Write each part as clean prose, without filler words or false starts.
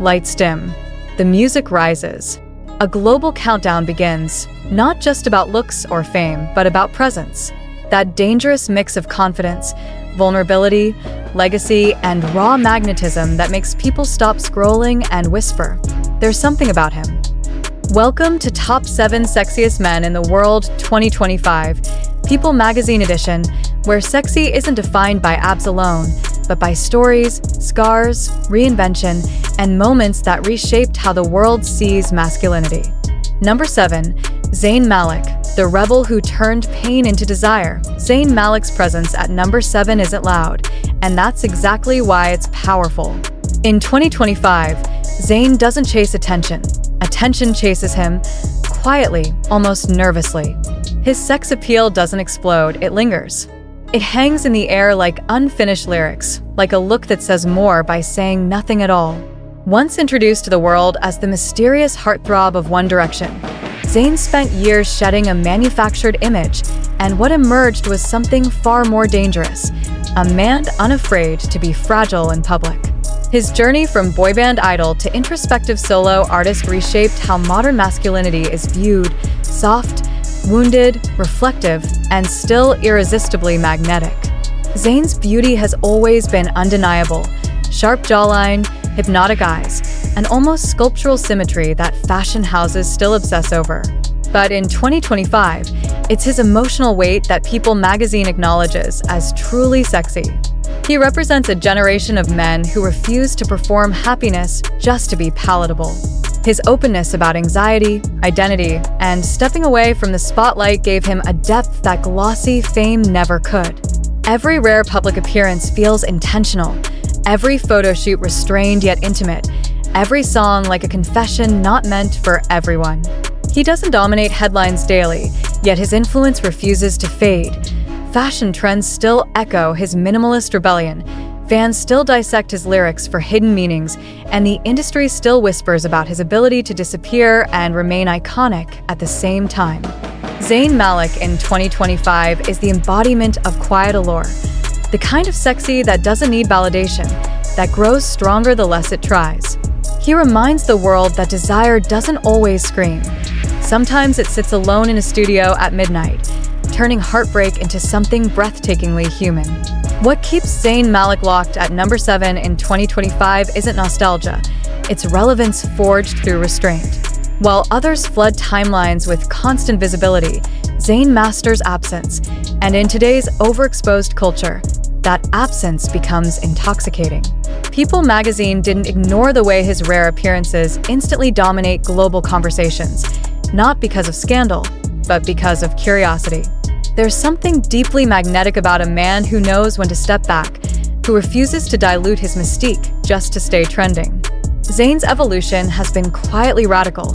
Lights dim. The music rises. A global countdown begins, not just about looks or fame, but about presence. That dangerous mix of confidence, vulnerability, legacy, and raw magnetism that makes people stop scrolling and whisper, "There's something about him." Welcome to Top 7 Sexiest Men in the World 2025, People Magazine edition, where sexy isn't defined by abs alone, but by stories, scars, reinvention, and moments that reshaped how the world sees masculinity. Number 7. Zayn Malik, the rebel who turned pain into desire. Zayn Malik's presence at number 7 isn't loud, and that's exactly why it's powerful. In 2025, Zayn doesn't chase attention. Attention chases him, quietly, almost nervously. His sex appeal doesn't explode, it lingers. It hangs in the air like unfinished lyrics, like a look that says more by saying nothing at all. Once introduced to the world as the mysterious heartthrob of One Direction, Zayn spent years shedding a manufactured image, and what emerged was something far more dangerous, a man unafraid to be fragile in public. His journey from boyband idol to introspective solo artist reshaped how modern masculinity is viewed: soft, wounded, reflective, and still irresistibly magnetic. Zayn's beauty has always been undeniable: sharp jawline, hypnotic eyes, and almost sculptural symmetry that fashion houses still obsess over. But in 2025, it's his emotional weight that People magazine acknowledges as truly sexy. He represents a generation of men who refuse to perform happiness just to be palatable. His openness about anxiety, identity, and stepping away from the spotlight gave him a depth that glossy fame never could. Every rare public appearance feels intentional, every photo shoot restrained yet intimate, every song like a confession not meant for everyone. He doesn't dominate headlines daily, yet his influence refuses to fade. Fashion trends still echo his minimalist rebellion, fans still dissect his lyrics for hidden meanings, and the industry still whispers about his ability to disappear and remain iconic at the same time. Zayn Malik in 2025 is the embodiment of quiet allure, the kind of sexy that doesn't need validation, that grows stronger the less it tries. He reminds the world that desire doesn't always scream. Sometimes it sits alone in a studio at midnight, turning heartbreak into something breathtakingly human. What keeps Zayn Malik locked at number 7 in 2025 isn't nostalgia, it's relevance forged through restraint. While others flood timelines with constant visibility, Zayn masters absence, and in today's overexposed culture, that absence becomes intoxicating. People magazine didn't ignore the way his rare appearances instantly dominate global conversations, not because of scandal, but because of curiosity. There's something deeply magnetic about a man who knows when to step back, who refuses to dilute his mystique just to stay trending. Zayn's evolution has been quietly radical.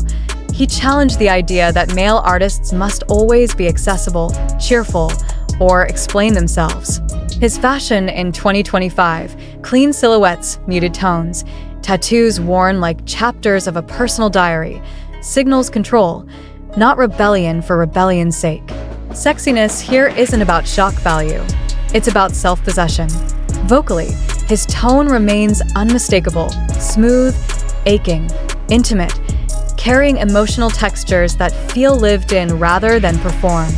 He challenged the idea that male artists must always be accessible, cheerful, or explain themselves. His fashion in 2025, clean silhouettes, muted tones, tattoos worn like chapters of a personal diary, signals control, not rebellion for rebellion's sake. Sexiness here isn't about shock value, it's about self-possession. Vocally, his tone remains unmistakable, smooth, aching, intimate, carrying emotional textures that feel lived in rather than performed.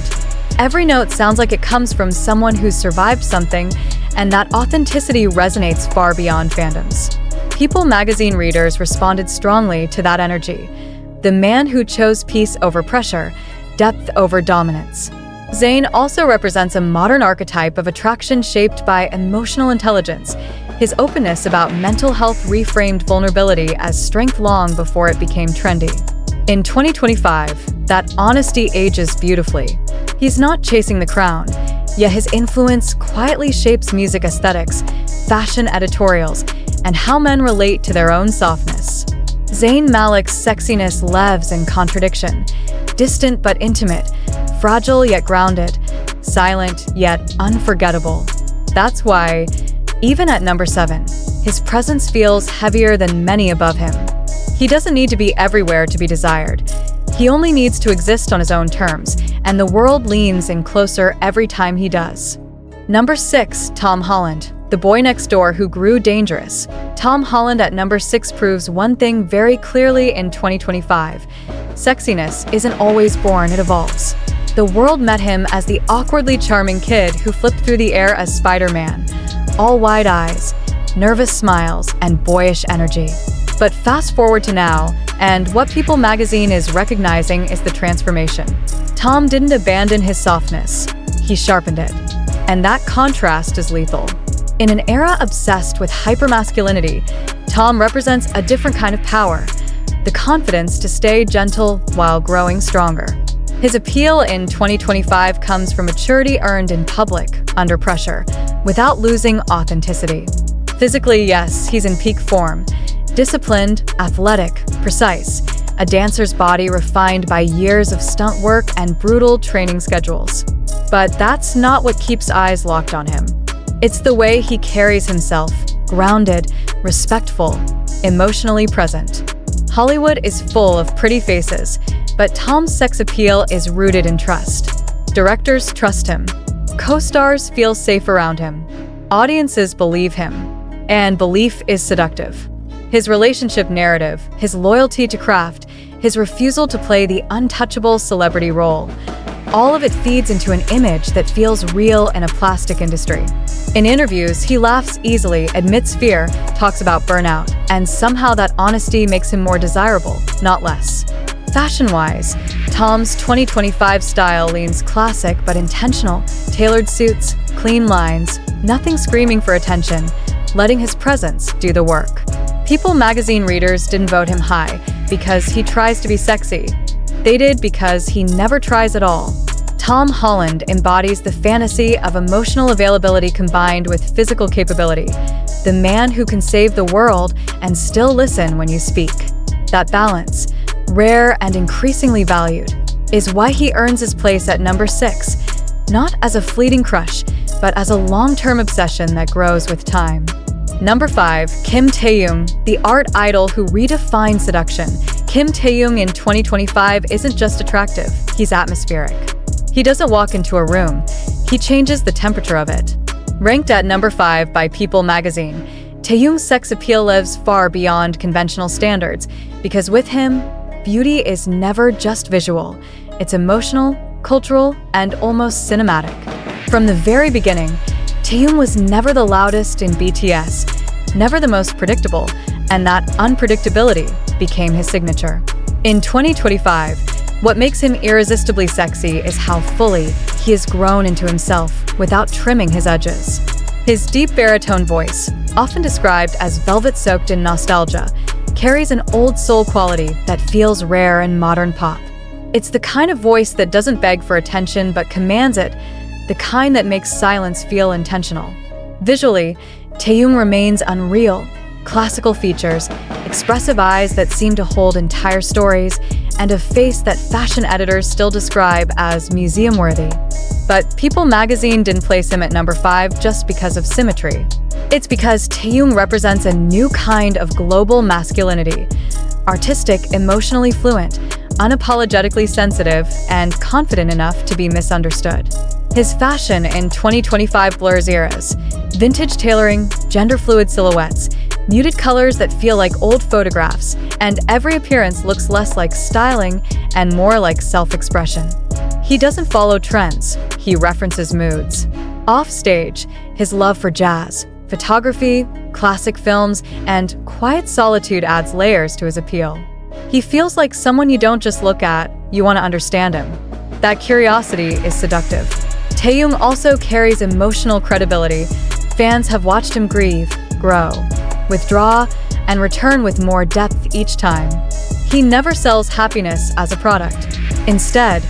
Every note sounds like it comes from someone who's survived something, and that authenticity resonates far beyond fandoms. People magazine readers responded strongly to that energy. The man who chose peace over pressure, depth over dominance. Zayn also represents a modern archetype of attraction shaped by emotional intelligence. His openness about mental health reframed vulnerability as strength long before it became trendy. In 2025, that honesty ages beautifully. He's not chasing the crown, yet his influence quietly shapes music aesthetics, fashion editorials, and how men relate to their own softness. Zayn Malik's sexiness lives in contradiction, distant but intimate, fragile yet grounded, silent yet unforgettable. That's why, even at number 7, his presence feels heavier than many above him. He doesn't need to be everywhere to be desired. He only needs to exist on his own terms, and the world leans in closer every time he does. Number 6, Tom Holland, the boy next door who grew dangerous. Tom Holland at number 6 proves one thing very clearly in 2025. Sexiness isn't always born, it evolves. The world met him as the awkwardly charming kid who flipped through the air as Spider-Man. All wide eyes, nervous smiles, and boyish energy. But fast forward to now, and what People magazine is recognizing is the transformation. Tom didn't abandon his softness, he sharpened it. And that contrast is lethal. In an era obsessed with hypermasculinity, Tom represents a different kind of power, the confidence to stay gentle while growing stronger. His appeal in 2025 comes from maturity earned in public, under pressure, without losing authenticity. Physically, yes, he's in peak form. Disciplined, athletic, precise, a dancer's body refined by years of stunt work and brutal training schedules. But that's not what keeps eyes locked on him. It's the way he carries himself, grounded, respectful, emotionally present. Hollywood is full of pretty faces, but Tom's sex appeal is rooted in trust. Directors trust him. Co-stars feel safe around him. Audiences believe him. And belief is seductive. His relationship narrative, his loyalty to craft, his refusal to play the untouchable celebrity role, all of it feeds into an image that feels real in a plastic industry. In interviews, he laughs easily, admits fear, talks about burnout, and somehow that honesty makes him more desirable, not less. Fashion-wise, Tom's 2025 style leans classic but intentional, tailored suits, clean lines, nothing screaming for attention, letting his presence do the work. People magazine readers didn't vote him high because he tries to be sexy. They did because he never tries at all. Tom Holland embodies the fantasy of emotional availability combined with physical capability, the man who can save the world and still listen when you speak. That balance, rare and increasingly valued, is why he earns his place at number 6, not as a fleeting crush, but as a long-term obsession that grows with time. Number 5, Kim Taehyung, the art idol who redefined seduction. Kim Taehyung in 2025 isn't just attractive, he's atmospheric. He doesn't walk into a room, he changes the temperature of it. Ranked at number 5 by People magazine, Taehyung's sex appeal lives far beyond conventional standards, because with him, beauty is never just visual. It's emotional, cultural, and almost cinematic. From the very beginning, Taehyung was never the loudest in BTS, never the most predictable, and that unpredictability became his signature. In 2025, what makes him irresistibly sexy is how fully he has grown into himself without trimming his edges. His deep baritone voice, often described as velvet-soaked in nostalgia, carries an old soul quality that feels rare in modern pop. It's the kind of voice that doesn't beg for attention but commands it, the kind that makes silence feel intentional. Visually, Taehyung remains unreal. Classical features, expressive eyes that seem to hold entire stories, and a face that fashion editors still describe as museum-worthy. But People magazine didn't place him at number 5 just because of symmetry. It's because Taehyung represents a new kind of global masculinity. Artistic, emotionally fluent, unapologetically sensitive, and confident enough to be misunderstood. His fashion in 2025 blurs eras. Vintage tailoring, gender-fluid silhouettes, muted colors that feel like old photographs, and every appearance looks less like styling and more like self-expression. He doesn't follow trends, he references moods. Off-stage, his love for jazz, photography, classic films, and quiet solitude adds layers to his appeal. He feels like someone you don't just look at, you want to understand him. That curiosity is seductive. Taehyung also carries emotional credibility. Fans have watched him grieve, grow, withdraw, and return with more depth each time. He never sells happiness as a product. Instead,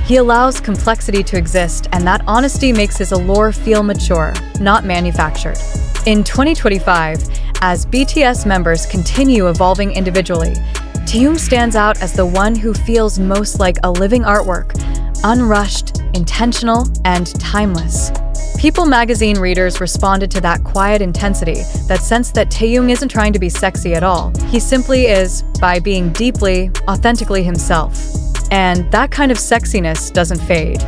he allows complexity to exist, and that honesty makes his allure feel mature, not manufactured. In 2025, as BTS members continue evolving individually, Taehyung stands out as the one who feels most like a living artwork, unrushed, intentional, and timeless. People magazine readers responded to that quiet intensity, that sense that Taehyung isn't trying to be sexy at all. He simply is, by being deeply, authentically himself. And that kind of sexiness doesn't fade.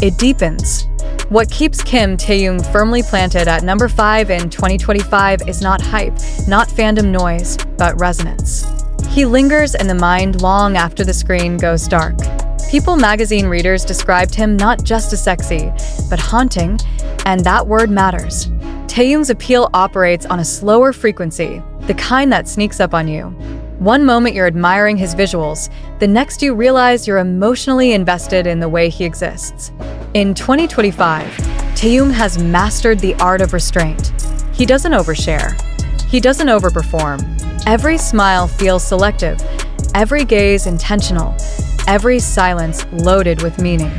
It deepens. What keeps Kim Taehyung firmly planted at number 5 in 2025 is not hype, not fandom noise, but resonance. He lingers in the mind long after the screen goes dark. People magazine readers described him not just as sexy, but haunting, and that word matters. Taehyung's appeal operates on a slower frequency, the kind that sneaks up on you. One moment you're admiring his visuals, the next you realize you're emotionally invested in the way he exists. In 2025, Taehyung has mastered the art of restraint. He doesn't overshare. He doesn't overperform. Every smile feels selective, every gaze intentional, every silence loaded with meaning.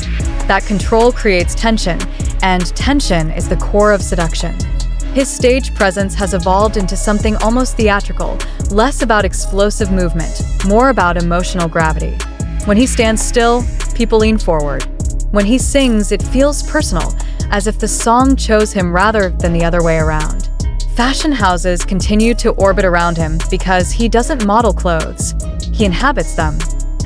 That control creates tension, and tension is the core of seduction. His stage presence has evolved into something almost theatrical, less about explosive movement, more about emotional gravity. When he stands still, people lean forward. When he sings, it feels personal, as if the song chose him rather than the other way around. Fashion houses continue to orbit around him because he doesn't model clothes. He inhabits them.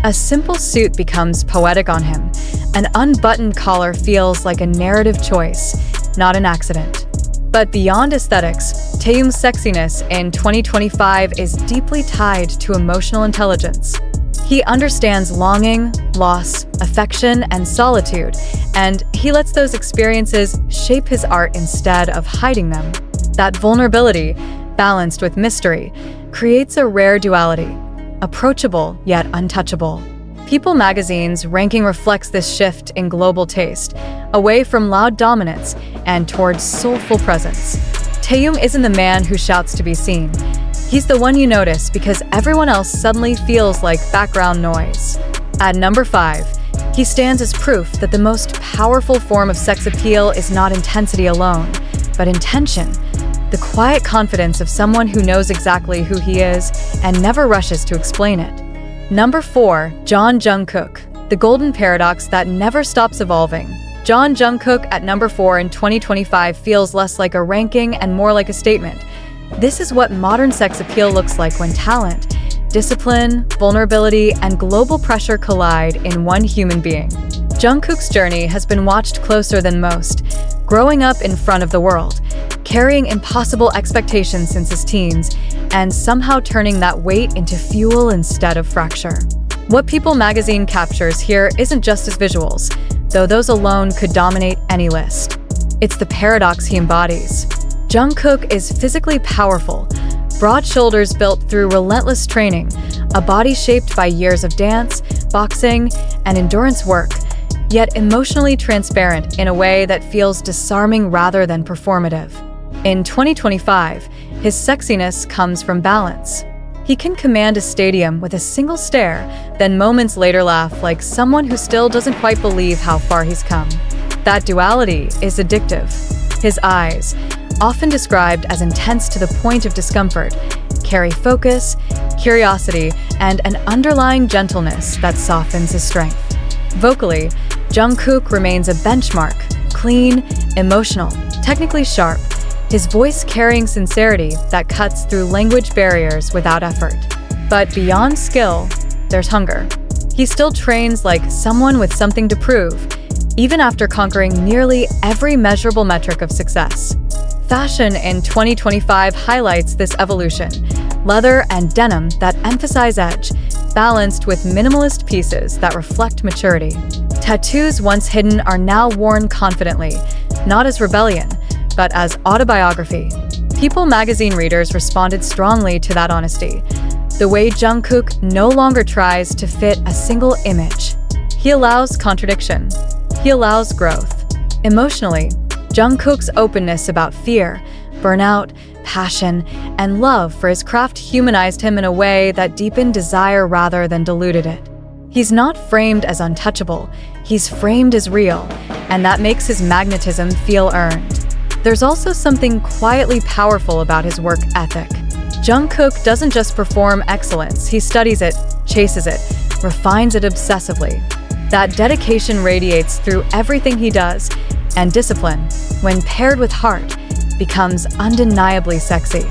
A simple suit becomes poetic on him. An unbuttoned collar feels like a narrative choice, not an accident. But beyond aesthetics, Taehyung's sexiness in 2025 is deeply tied to emotional intelligence. He understands longing, loss, affection, and solitude, and he lets those experiences shape his art instead of hiding them. That vulnerability, balanced with mystery, creates a rare duality, approachable yet untouchable. People magazine's ranking reflects this shift in global taste, away from loud dominance and towards soulful presence. Taehyung isn't the man who shouts to be seen. He's the one you notice because everyone else suddenly feels like background noise. At number 5, he stands as proof that the most powerful form of sex appeal is not intensity alone, but intention. The quiet confidence of someone who knows exactly who he is and never rushes to explain it. Number 4, Jungkook, the golden paradox that never stops evolving. Jungkook at number 4 in 2025 feels less like a ranking and more like a statement. This is what modern sex appeal looks like when talent, discipline, vulnerability, and global pressure collide in one human being. Jungkook's journey has been watched closer than most, growing up in front of the world, carrying impossible expectations since his teens, and somehow turning that weight into fuel instead of fracture. What People magazine captures here isn't just his visuals, though those alone could dominate any list. It's the paradox he embodies. Jungkook is physically powerful, broad shoulders built through relentless training, a body shaped by years of dance, boxing, and endurance work, yet emotionally transparent in a way that feels disarming rather than performative. In 2025, his sexiness comes from balance. He can command a stadium with a single stare, then moments later laugh like someone who still doesn't quite believe how far he's come. That duality is addictive. His eyes, often described as intense to the point of discomfort, carry focus, curiosity, and an underlying gentleness that softens his strength. Vocally, Jungkook remains a benchmark, clean, emotional, technically sharp, his voice carrying sincerity that cuts through language barriers without effort. But beyond skill, there's hunger. He still trains like someone with something to prove, even after conquering nearly every measurable metric of success. Fashion in 2025 highlights this evolution. Leather and denim that emphasize edge, balanced with minimalist pieces that reflect maturity. Tattoos once hidden are now worn confidently, not as rebellion, but as autobiography. People magazine readers responded strongly to that honesty. The way Jungkook no longer tries to fit a single image. He allows contradiction. He allows growth. Emotionally, Jungkook's openness about fear, burnout, passion, and love for his craft humanized him in a way that deepened desire rather than diluted it. He's not framed as untouchable, he's framed as real, and that makes his magnetism feel earned. There's also something quietly powerful about his work ethic. Jungkook doesn't just perform excellence, he studies it, chases it, refines it obsessively. That dedication radiates through everything he does, and discipline, when paired with heart, becomes undeniably sexy.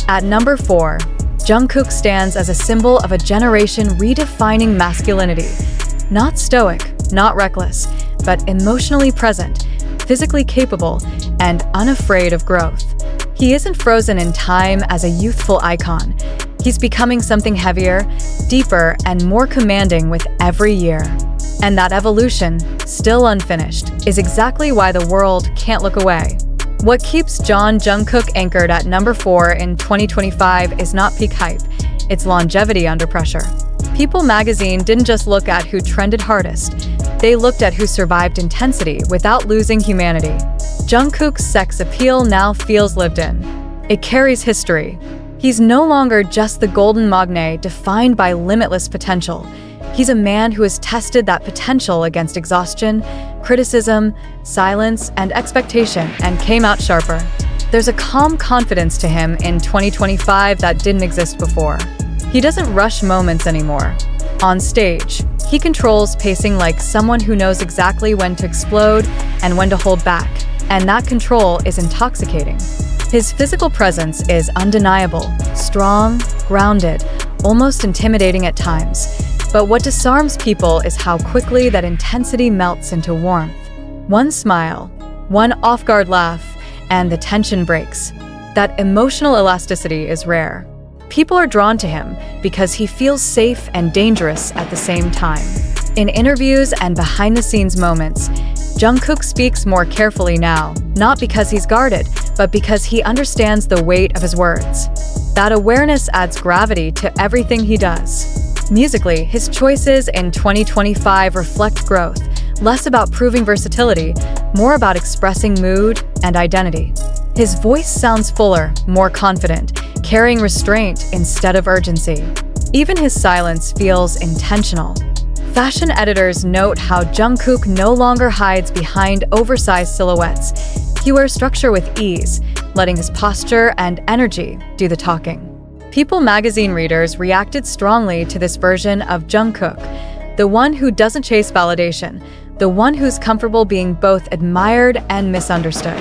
At number 4, Jungkook stands as a symbol of a generation redefining masculinity. Not stoic, not reckless, but emotionally present, physically capable, and unafraid of growth. He isn't frozen in time as a youthful icon. He's becoming something heavier, deeper, and more commanding with every year. And that evolution, still unfinished, is exactly why the world can't look away. What keeps Jungkook anchored at number 4 in 2025 is not peak hype, it's longevity under pressure. People magazine didn't just look at who trended hardest, they looked at who survived intensity without losing humanity. Jungkook's sex appeal now feels lived in. It carries history. He's no longer just the golden magne defined by limitless potential. He's a man who has tested that potential against exhaustion, criticism, silence, and expectation, and came out sharper. There's a calm confidence to him in 2025 that didn't exist before. He doesn't rush moments anymore. On stage, he controls pacing like someone who knows exactly when to explode and when to hold back, and that control is intoxicating. His physical presence is undeniable, strong, grounded, almost intimidating at times. But what disarms people is how quickly that intensity melts into warmth. One smile, one off-guard laugh, and the tension breaks. That emotional elasticity is rare. People are drawn to him because he feels safe and dangerous at the same time. In interviews and behind-the-scenes moments, Jungkook speaks more carefully now, not because he's guarded, but because he understands the weight of his words. That awareness adds gravity to everything he does. Musically, his choices in 2025 reflect growth, less about proving versatility, more about expressing mood and identity. His voice sounds fuller, more confident, carrying restraint instead of urgency. Even his silence feels intentional. Fashion editors note how Jungkook no longer hides behind oversized silhouettes. He wears structure with ease, letting his posture and energy do the talking. People magazine readers reacted strongly to this version of Jungkook, the one who doesn't chase validation, the one who's comfortable being both admired and misunderstood.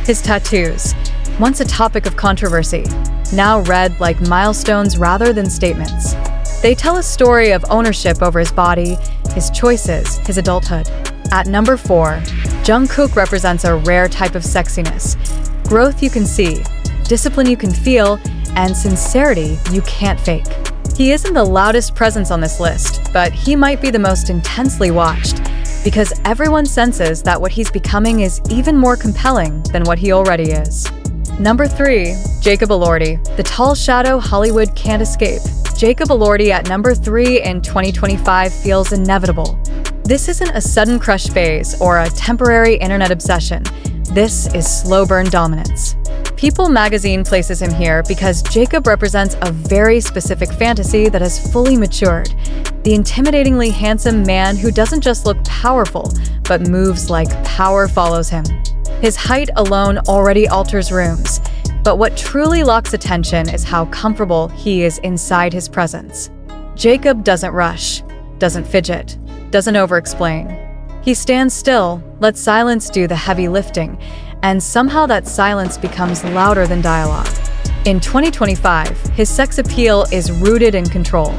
His tattoos, once a topic of controversy, now read like milestones rather than statements. They tell a story of ownership over his body, his choices, his adulthood. At number 4, Jungkook represents a rare type of sexiness. Growth you can see, discipline you can feel, and sincerity you can't fake. He isn't the loudest presence on this list, but he might be the most intensely watched, because everyone senses that what he's becoming is even more compelling than what he already is. Number 3, Jacob Elordi. The tall shadow Hollywood can't escape. Jacob Elordi at number 3 in 2025 feels inevitable. This isn't a sudden crush phase or a temporary internet obsession. This is slow burn dominance. People magazine places him here because Jacob represents a very specific fantasy that has fully matured. The intimidatingly handsome man who doesn't just look powerful, but moves like power follows him. His height alone already alters rooms, but what truly locks attention is how comfortable he is inside his presence. Jacob doesn't rush, doesn't fidget, doesn't over-explain. He stands still, lets silence do the heavy lifting, and somehow that silence becomes louder than dialogue. In 2025, his sex appeal is rooted in control.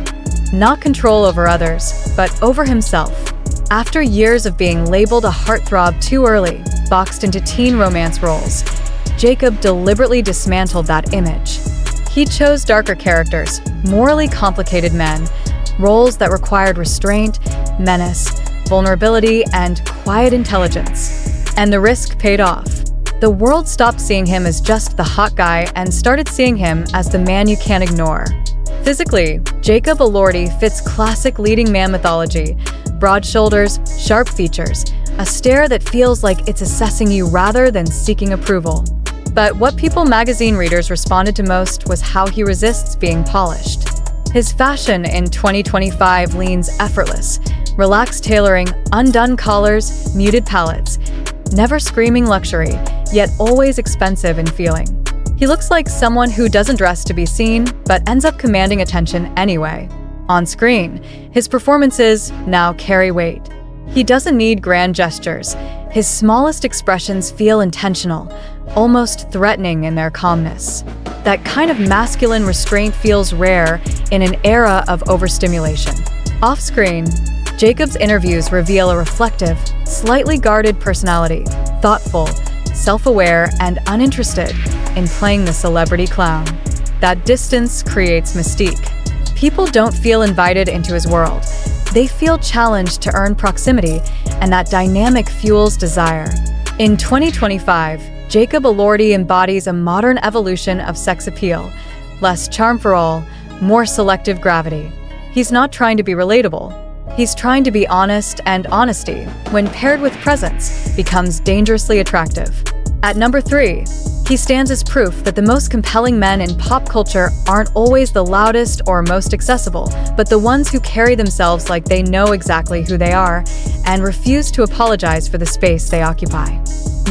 Not control over others, but over himself. After years of being labeled a heartthrob too early, boxed into teen romance roles, Jacob deliberately dismantled that image. He chose darker characters, morally complicated men, roles that required restraint, menace, vulnerability, and quiet intelligence. And the risk paid off. The world stopped seeing him as just the hot guy and started seeing him as the man you can't ignore. Physically, Jacob Elordi fits classic leading man mythology. Broad shoulders, sharp features, a stare that feels like it's assessing you rather than seeking approval. But what People magazine readers responded to most was how he resists being polished. His fashion in 2025 leans effortless, relaxed tailoring, undone collars, muted palettes, never screaming luxury, yet always expensive in feeling. He looks like someone who doesn't dress to be seen, but ends up commanding attention anyway. On screen, his performances now carry weight. He doesn't need grand gestures. His smallest expressions feel intentional, almost threatening in their calmness. That kind of masculine restraint feels rare in an era of overstimulation. Off-screen, Jacob's interviews reveal a reflective, slightly guarded personality, thoughtful, self-aware, and uninterested in playing the celebrity clown. That distance creates mystique. People don't feel invited into his world. They feel challenged to earn proximity, and that dynamic fuels desire. In 2025, Jacob Elordi embodies a modern evolution of sex appeal. Less charm for all, more selective gravity. He's not trying to be relatable. He's trying to be honest, and honesty, when paired with presence, becomes dangerously attractive. At number 3, he stands as proof that the most compelling men in pop culture aren't always the loudest or most accessible, but the ones who carry themselves like they know exactly who they are and refuse to apologize for the space they occupy.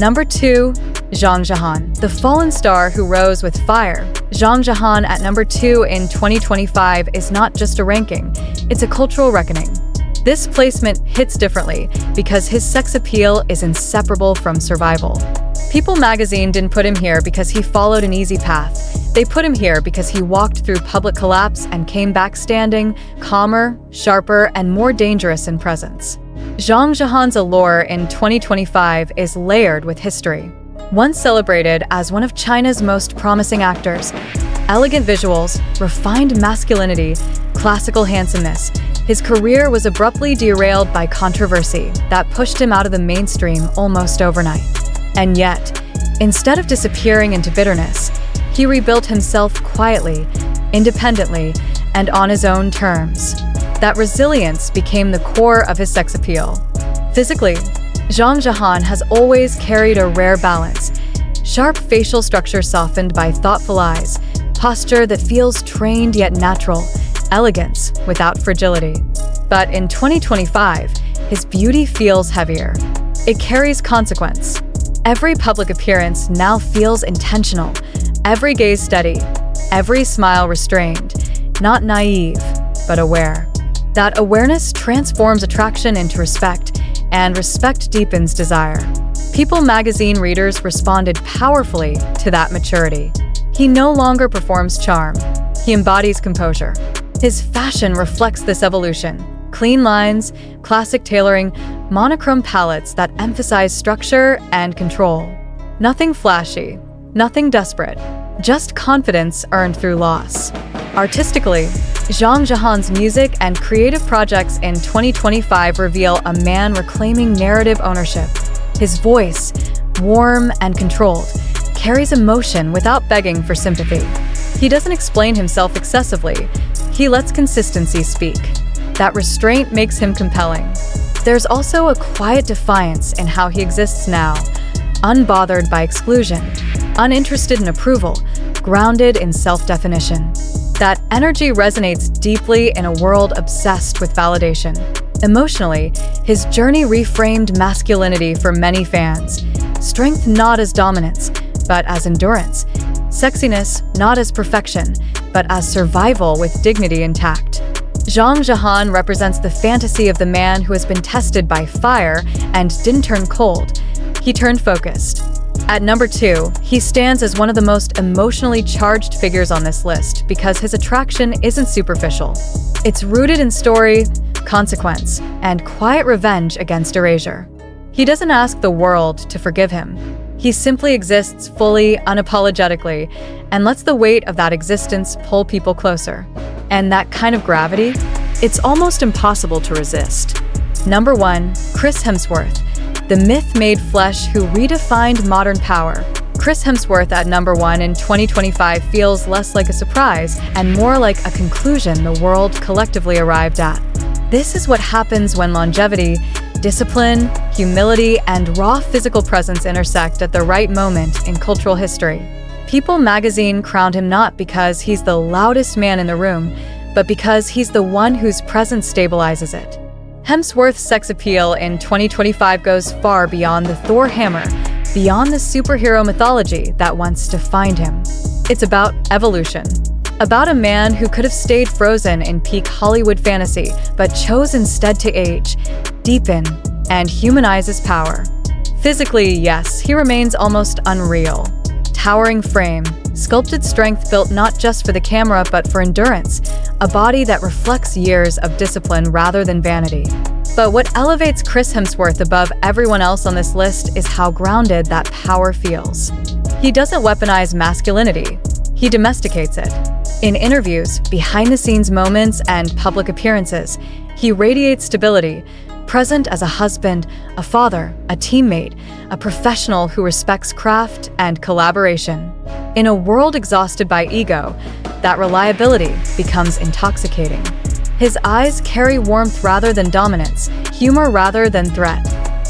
Number 2, Jang Jahan, the fallen star who rose with fire. Jang Jahan at number 2 in 2025 is not just a ranking, it's a cultural reckoning. This placement hits differently because his sex appeal is inseparable from survival. People magazine didn't put him here because he followed an easy path. They put him here because he walked through public collapse and came back standing, calmer, sharper, and more dangerous in presence. Jang Jahan's allure in 2025 is layered with history. Once celebrated as one of China's most promising actors, elegant visuals, refined masculinity, classical handsomeness, his career was abruptly derailed by controversy that pushed him out of the mainstream almost overnight. And yet, instead of disappearing into bitterness, he rebuilt himself quietly, independently, and on his own terms. That resilience became the core of his sex appeal. Physically, Jang Jahan has always carried a rare balance. Sharp facial structure softened by thoughtful eyes, posture that feels trained yet natural, elegance without fragility. But in 2025, his beauty feels heavier. It carries consequence. Every public appearance now feels intentional, every gaze steady, every smile restrained, not naive, but aware. That awareness transforms attraction into respect, and respect deepens desire. People magazine readers responded powerfully to that maturity. He no longer performs charm. He embodies composure. His fashion reflects this evolution. Clean lines, classic tailoring, monochrome palettes that emphasize structure and control. Nothing flashy, nothing desperate, just confidence earned through loss. Artistically, Jang Jahan's music and creative projects in 2025 reveal a man reclaiming narrative ownership. His voice, warm and controlled, carries emotion without begging for sympathy. He doesn't explain himself excessively. He lets consistency speak. That restraint makes him compelling. There's also a quiet defiance in how he exists now, unbothered by exclusion, uninterested in approval, grounded in self-definition. That energy resonates deeply in a world obsessed with validation. Emotionally, his journey reframed masculinity for many fans. Strength not as dominance, but as endurance. Sexiness not as perfection, but as survival with dignity intact. Jang Jahan represents the fantasy of the man who has been tested by fire and didn't turn cold. He turned focused. At number 2, he stands as one of the most emotionally charged figures on this list because his attraction isn't superficial. It's rooted in story, consequence, and quiet revenge against erasure. He doesn't ask the world to forgive him. He simply exists fully, unapologetically, and lets the weight of that existence pull people closer. And that kind of gravity, it's almost impossible to resist. Number 1, Chris Hemsworth, the myth made flesh who redefined modern power. Chris Hemsworth at number 1 in 2025 feels less like a surprise and more like a conclusion the world collectively arrived at. This is what happens when longevity, discipline, humility, and raw physical presence intersect at the right moment in cultural history. People magazine crowned him not because he's the loudest man in the room, but because he's the one whose presence stabilizes it. Hemsworth's sex appeal in 2025 goes far beyond the Thor hammer, beyond the superhero mythology that once defined him. It's about evolution. About a man who could have stayed frozen in peak Hollywood fantasy, but chose instead to age, deepen, and humanize his power. Physically, yes, he remains almost unreal. Towering frame, sculpted strength built not just for the camera but for endurance, a body that reflects years of discipline rather than vanity. But what elevates Chris Hemsworth above everyone else on this list is how grounded that power feels. He doesn't weaponize masculinity, he domesticates it. In interviews, behind-the-scenes moments, and public appearances, he radiates stability, present as a husband, a father, a teammate, a professional who respects craft and collaboration. In a world exhausted by ego, that reliability becomes intoxicating. His eyes carry warmth rather than dominance, humor rather than threat.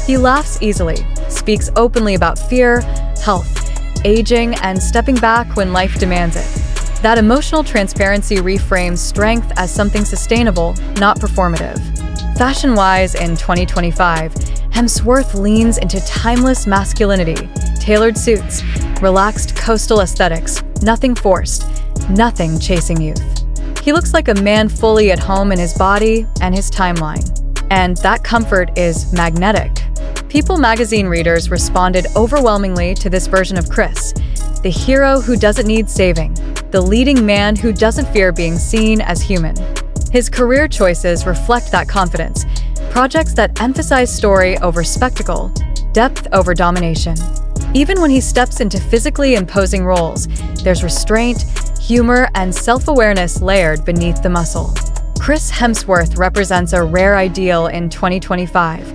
He laughs easily, speaks openly about fear, health, aging, and stepping back when life demands it. That emotional transparency reframes strength as something sustainable, not performative. Fashion-wise, in 2025, Hemsworth leans into timeless masculinity, tailored suits, relaxed coastal aesthetics, nothing forced, nothing chasing youth. He looks like a man fully at home in his body and his timeline. And that comfort is magnetic. People magazine readers responded overwhelmingly to this version of Chris, the hero who doesn't need saving, the leading man who doesn't fear being seen as human. His career choices reflect that confidence, projects that emphasize story over spectacle, depth over domination. Even when he steps into physically imposing roles, there's restraint, humor, and self-awareness layered beneath the muscle. Chris Hemsworth represents a rare ideal in 2025.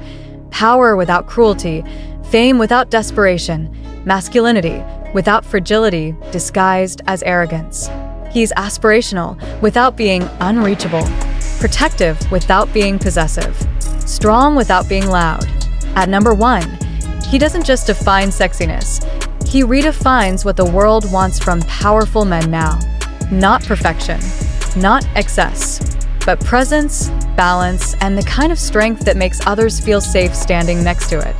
Power without cruelty, fame without desperation, masculinity without fragility disguised as arrogance. He's aspirational without being unreachable, protective without being possessive, strong without being loud. At number 1, he doesn't just define sexiness, he redefines what the world wants from powerful men now. Not perfection, not excess, but presence, balance, and the kind of strength that makes others feel safe standing next to it.